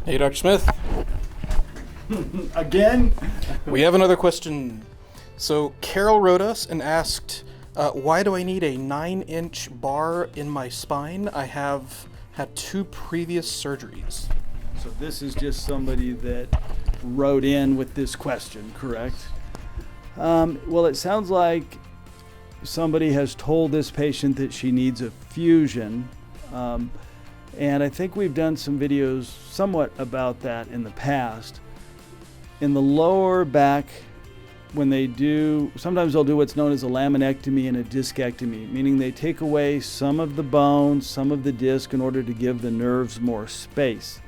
Hey, Dr. Smith. Again? We have another question. So Carol wrote us and asked, why do I need a 9-inch bar in my spine? I have had 2 previous surgeries. So this is just somebody that wrote in with this question, correct? Well, it sounds like somebody has told this patient that she needs a fusion. And I think we've done some videos somewhat about that in the past. In the lower back, when they do, sometimes they'll do what's known as a laminectomy and a discectomy, meaning they take away some of the bone, some of the disc in order to give the nerves more space.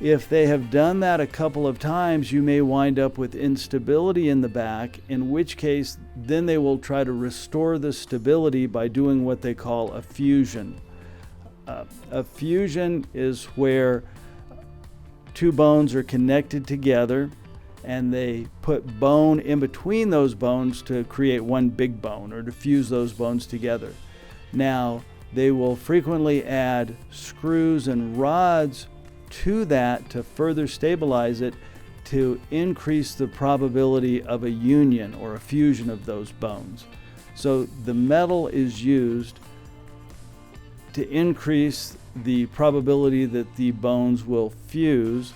If they have done that a couple of times, you may wind up with instability in the back, in which case then they will try to restore the stability by doing what they call a fusion. A fusion is where 2 bones are connected together and they put bone in between those bones to create one big bone or to fuse those bones together. Now, they will frequently add screws and rods to that to further stabilize it to increase the probability of a union or a fusion of those bones. So the metal is used to increase the probability that the bones will fuse.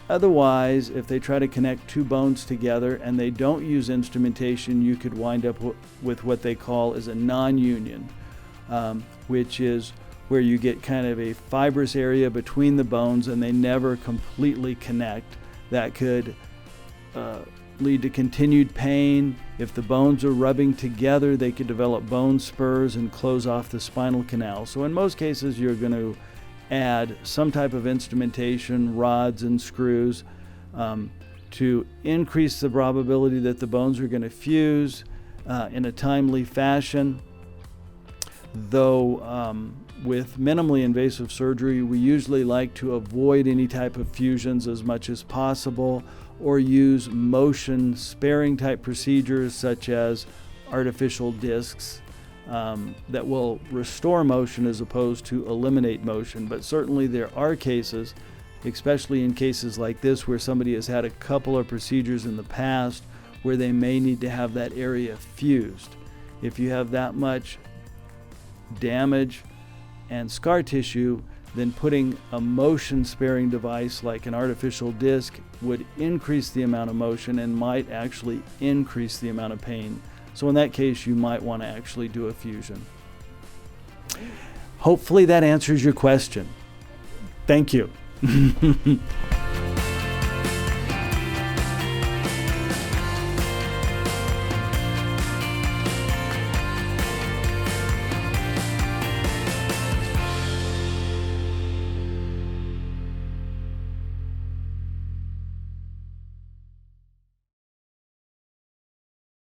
Otherwise, if they try to connect 2 bones together and they don't use instrumentation, you could wind up with what they call as a non-union, which is where you get kind of a fibrous area between the bones and they never completely connect. That could lead to continued pain. If the bones are rubbing together, they could develop bone spurs and close off the spinal canal. So in most cases, you're going to add some type of instrumentation, rods and screws, to increase the probability that the bones are going to fuse in a timely fashion. Though with minimally invasive surgery, we usually like to avoid any type of fusions as much as possible, or use motion sparing type procedures such as artificial discs that will restore motion as opposed to eliminate motion. But certainly there are cases, especially in cases like this where somebody has had a couple of procedures in the past where they may need to have that area fused. If you have that much damage and scar tissue, then putting a motion sparing device like an artificial disc would increase the amount of motion and might actually increase the amount of pain. So in that case, you might want to actually do a fusion. Hopefully that answers your question. Thank you.